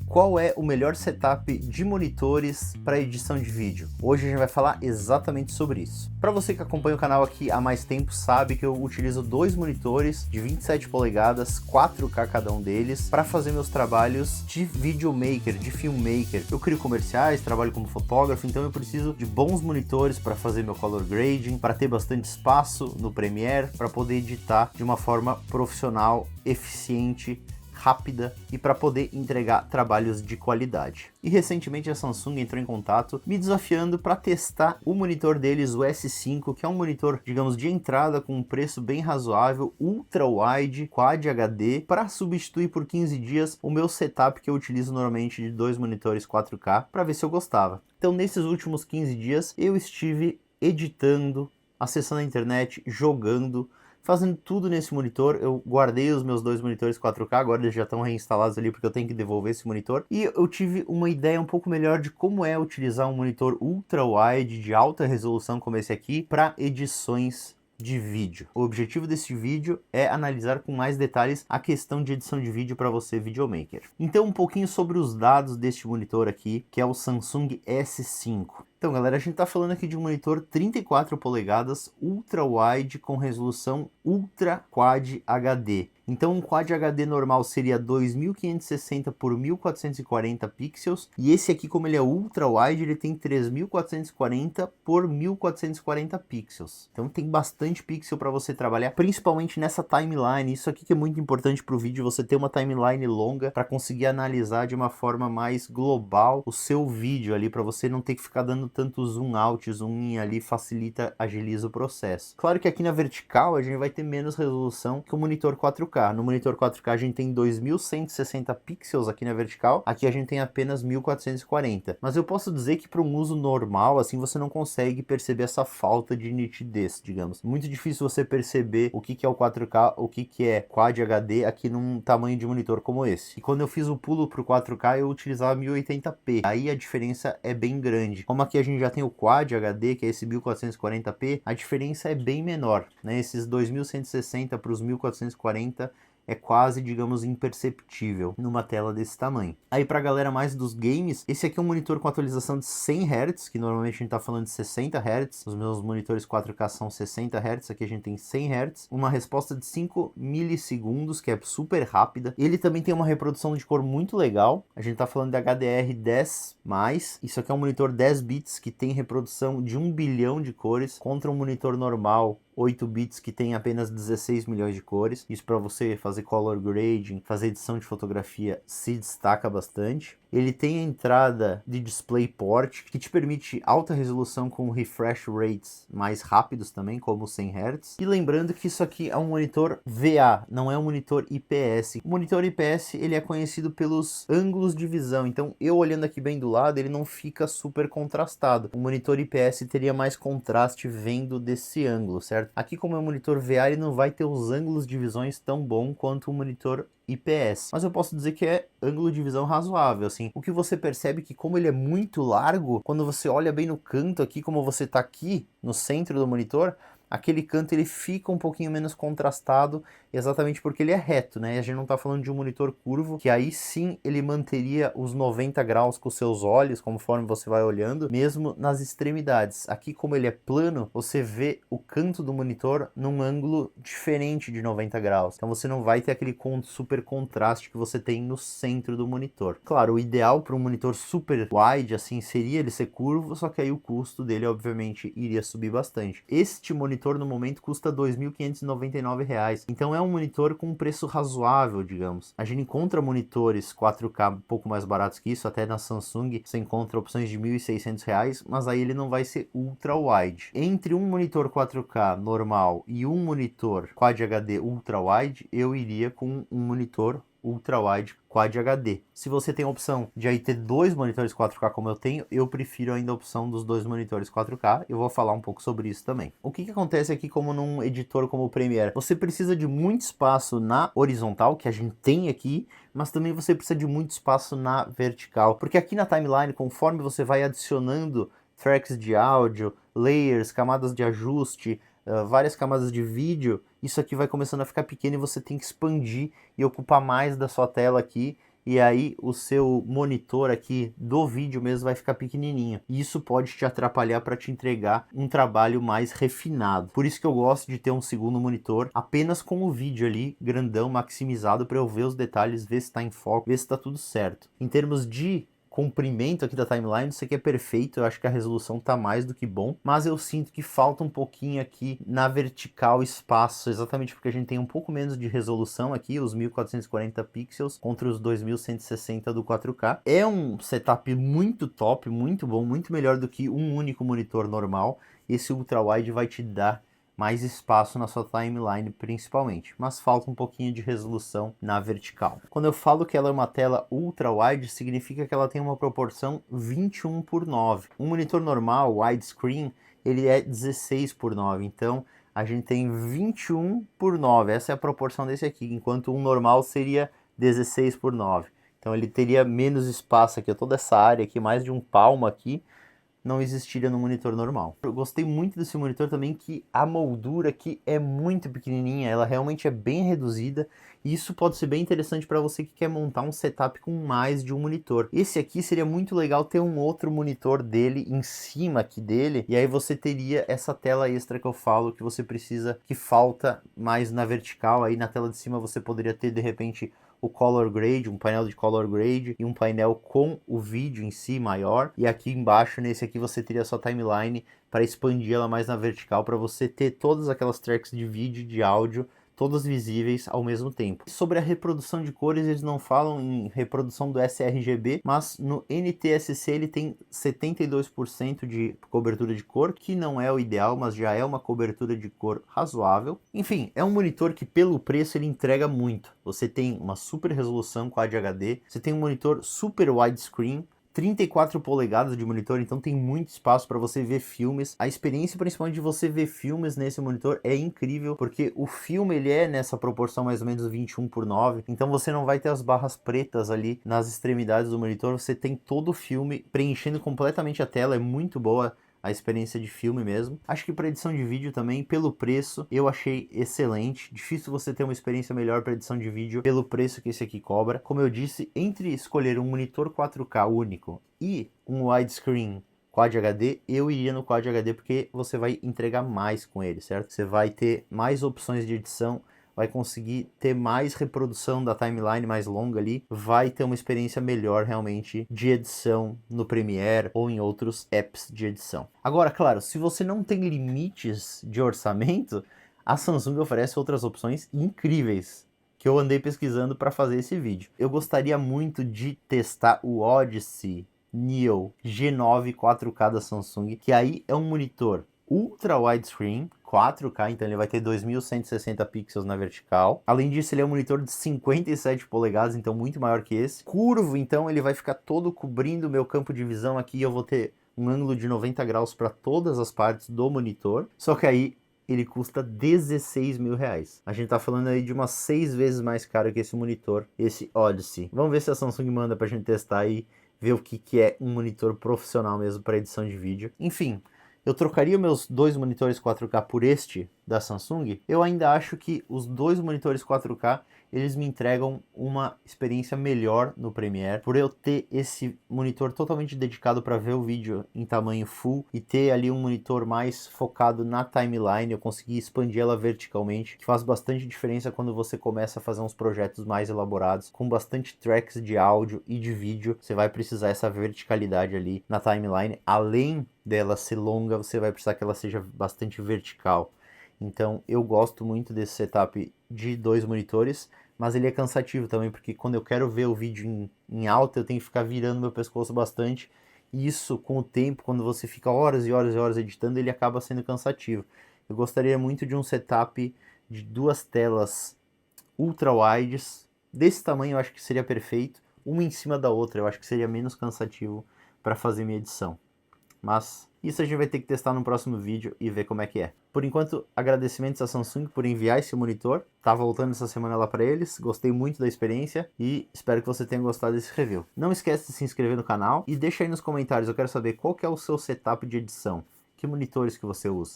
Qual é o melhor setup de monitores para edição de vídeo? Hoje a gente vai falar exatamente sobre isso. Para você que acompanha o canal aqui há mais tempo, sabe que eu utilizo dois monitores de 27 polegadas, 4K cada um deles, para fazer meus trabalhos de videomaker, de filmmaker. Eu crio comerciais, trabalho como fotógrafo, então eu preciso de bons monitores para fazer meu color grading, para ter bastante espaço no Premiere, para poder editar de uma forma profissional, eficiente, rápida e para poder entregar trabalhos de qualidade. E recentemente a Samsung entrou em contato me desafiando para testar o monitor deles, o S5, que é um monitor, digamos, de entrada com um preço bem razoável, ultra wide, Quad HD, para substituir por 15 dias o meu setup que eu utilizo normalmente de dois monitores 4K, para ver se eu gostava. Então nesses últimos 15 dias eu estive editando, acessando a internet, jogando, fazendo tudo nesse monitor. Eu guardei os meus dois monitores 4K, agora eles já estão reinstalados ali porque eu tenho que devolver esse monitor. E eu tive uma ideia um pouco melhor de como é utilizar um monitor ultra wide de alta resolução como esse aqui para edições de vídeo. O objetivo desse vídeo é analisar com mais detalhes a questão de edição de vídeo para você videomaker. Então um pouquinho sobre os dados deste monitor aqui, que é o Samsung S5. Então galera, a gente está falando aqui de um monitor 34 polegadas ultra wide com resolução Ultra Quad HD. Então um Quad HD normal seria 2560 por 1440 pixels, e esse aqui, como ele é ultra wide, ele tem 3440 por 1440 pixels. Então tem bastante pixel para você trabalhar, principalmente nessa timeline. Isso aqui que é muito importante para o vídeo, você ter uma timeline longa para conseguir analisar de uma forma mais global o seu vídeo ali, para você não ter que ficar dando tanto zoom out, zoom in ali, facilita, agiliza o processo. Claro que aqui na vertical a gente vai ter menos resolução que o monitor 4K. No monitor 4K a gente tem 2160 pixels aqui na vertical, aqui a gente tem apenas 1440. Mas eu posso dizer que para um uso normal, assim, você não consegue perceber essa falta de nitidez, digamos. Muito difícil você perceber o que é o 4K, o que é Quad HD aqui num tamanho de monitor como esse. E quando eu fiz o pulo para o 4K, eu utilizava 1080p. Aí a diferença é bem grande. Como aqui a gente já tem o Quad HD, que é esse 1440p, a diferença é bem menor, né? Esses 2160 para os 1440 é quase, digamos, imperceptível numa tela desse tamanho. Aí pra galera mais dos games, esse aqui é um monitor com atualização de 100 Hz, que normalmente a gente tá falando de 60 Hz. Os meus monitores 4K são 60 Hz, aqui a gente tem 100 Hz. Uma resposta de 5 milissegundos, que é super rápida. Ele também tem uma reprodução de cor muito legal. A gente tá falando de HDR10+. Isso aqui é um monitor 10 bits que tem reprodução de 1 bilhão de cores, contra um monitor normal 8 bits que tem apenas 16 milhões de cores. Isso para você fazer color grading, fazer edição de fotografia, se destaca bastante. Ele tem a entrada de DisplayPort, que te permite alta resolução com refresh rates mais rápidos também, como 100 Hz. E lembrando que isso aqui é um monitor VA, não é um monitor IPS. O monitor IPS, ele é conhecido pelos ângulos de visão, então eu olhando aqui bem do lado, ele não fica super contrastado. O monitor IPS teria mais contraste vendo desse ângulo, certo? Aqui, como é um monitor VA, ele não vai ter os ângulos de visões tão bom quanto o monitor IPS, mas eu posso dizer que é ângulo de visão razoável, assim. O que você percebe é que, como ele é muito largo, quando você olha bem no canto aqui, como você tá aqui no centro do monitor, aquele canto ele fica um pouquinho menos contrastado, exatamente porque ele é reto, né? E a gente não está falando de um monitor curvo, que aí sim ele manteria os 90 graus com os seus olhos, conforme você vai olhando, mesmo nas extremidades. Aqui, como ele é plano, você vê o canto do monitor num ângulo diferente de 90 graus. Então você não vai ter aquele super contraste que você tem no centro do monitor. Claro, o ideal para um monitor super wide, assim, seria ele ser curvo, só que aí o custo dele, obviamente, iria subir bastante. Este monitor no momento custa R$ 2.599, então é um monitor com um preço razoável, digamos. A gente encontra monitores 4K um pouco mais baratos que isso, até na Samsung você encontra opções de R$ 1.600, mas aí ele não vai ser ultra wide. Entre um monitor 4K normal e um monitor Quad HD ultra wide, eu iria com um monitor ultra wide Quad HD. Se você tem a opção de aí ter dois monitores 4K como eu tenho, eu prefiro ainda a opção dos dois monitores 4K. Eu vou falar um pouco sobre isso também. O que acontece aqui como num editor como o Premiere? Você precisa de muito espaço na horizontal, que a gente tem aqui, mas também você precisa de muito espaço na vertical, porque aqui na timeline, conforme você vai adicionando tracks de áudio, layers, camadas de ajuste, várias camadas de vídeo, isso aqui vai começando a ficar pequeno e você tem que expandir e ocupar mais da sua tela aqui e aí o seu monitor aqui do vídeo mesmo vai ficar pequenininho. E isso pode te atrapalhar para te entregar um trabalho mais refinado. Por isso que eu gosto de ter um segundo monitor apenas com o vídeo ali grandão, maximizado, para eu ver os detalhes, ver se está em foco, ver se está tudo certo. Em termos de comprimento aqui da timeline, isso aqui é perfeito, eu acho que a resolução tá mais do que bom, mas eu sinto que falta um pouquinho aqui na vertical espaço, exatamente porque a gente tem um pouco menos de resolução aqui, os 1440 pixels contra os 2160 do 4K. É um setup muito top, muito bom, muito melhor do que um único monitor normal. Esse ultra wide vai te dar mais espaço na sua timeline principalmente, mas falta um pouquinho de resolução na vertical. Quando eu falo que ela é uma tela ultra wide, significa que ela tem uma proporção 21:9. Um monitor normal, widescreen, ele é 16:9, então a gente tem 21:9, essa é a proporção desse aqui, enquanto um normal seria 16:9. Então ele teria menos espaço aqui, toda essa área aqui, mais de um palmo aqui, não existiria no monitor normal. Eu gostei muito desse monitor também, que a moldura aqui é muito pequenininha, ela realmente é bem reduzida, e isso pode ser bem interessante para você que quer montar um setup com mais de um monitor. Esse aqui seria muito legal ter um outro monitor dele em cima aqui dele, e aí você teria essa tela extra que eu falo que você precisa, que falta mais na vertical. Aí na tela de cima você poderia ter de repente o color grade, um painel de color grade e um painel com o vídeo em si maior, e aqui embaixo nesse aqui você teria a sua timeline para expandir ela mais na vertical, para você ter todas aquelas tracks de vídeo e de áudio todas visíveis ao mesmo tempo. Sobre a reprodução de cores, eles não falam em reprodução do sRGB, mas no NTSC ele tem 72% de cobertura de cor, que não é o ideal, mas já é uma cobertura de cor razoável. Enfim, é um monitor que pelo preço ele entrega muito. Você tem uma super resolução Quad HD, você tem um monitor super widescreen, 34 polegadas de monitor, então tem muito espaço para você ver filmes. A experiência principalmente de você ver filmes nesse monitor é incrível, porque o filme ele é nessa proporção mais ou menos 21:9, então você não vai ter as barras pretas ali nas extremidades do monitor, você tem todo o filme preenchendo completamente a tela, é muito boa a experiência de filme mesmo. Acho que para edição de vídeo também, pelo preço, eu achei excelente. Difícil você ter uma experiência melhor para edição de vídeo pelo preço que esse aqui cobra. Como eu disse, entre escolher um monitor 4K único e um widescreen Quad HD, eu iria no Quad HD porque você vai entregar mais com ele, certo? Você vai ter mais opções de edição, vai conseguir ter mais reprodução da timeline mais longa ali, vai ter uma experiência melhor realmente de edição no Premiere ou em outros apps de edição. Agora, claro, se você não tem limites de orçamento, a Samsung oferece outras opções incríveis que eu andei pesquisando para fazer esse vídeo. Eu gostaria muito de testar o Odyssey Neo G9 4K da Samsung, que aí é um monitor ultra widescreen 4K, então ele vai ter 2160 pixels na vertical. Além disso, ele é um monitor de 57 polegadas, então muito maior que esse. Curvo, então ele vai ficar todo cobrindo o meu campo de visão aqui, eu vou ter um ângulo de 90 graus para todas as partes do monitor. Só que aí ele custa 16 mil reais. A gente tá falando aí de umas 6 vezes mais caro que esse monitor, esse Odyssey. Vamos ver se a Samsung manda pra gente testar aí, ver o que é um monitor profissional mesmo para edição de vídeo. Enfim, eu trocaria meus dois monitores 4K por este da Samsung. Eu ainda acho que os dois monitores 4K eles me entregam uma experiência melhor no Premiere, por eu ter esse monitor totalmente dedicado para ver o vídeo em tamanho full e ter ali um monitor mais focado na timeline. Eu consegui expandir ela verticalmente, que faz bastante diferença quando você começa a fazer uns projetos mais elaborados, com bastante tracks de áudio e de vídeo. Você vai precisar essa verticalidade ali na timeline, além dela ser longa, você vai precisar que ela seja bastante vertical. Então eu gosto muito desse setup de dois monitores, mas ele é cansativo também, porque quando eu quero ver o vídeo em alta, eu tenho que ficar virando meu pescoço bastante, e isso com o tempo, quando você fica horas e horas e horas editando, ele acaba sendo cansativo. Eu gostaria muito de um setup de duas telas ultra wides, desse tamanho eu acho que seria perfeito, uma em cima da outra, eu acho que seria menos cansativo para fazer minha edição. Mas isso a gente vai ter que testar no próximo vídeo e ver como é que é. Por enquanto, agradecimentos à Samsung por enviar esse monitor. Tá voltando essa semana lá para eles. Gostei muito da experiência e espero que você tenha gostado desse review. Não esquece de se inscrever no canal e deixa aí nos comentários. Eu quero saber qual que é o seu setup de edição. Que monitores que você usa?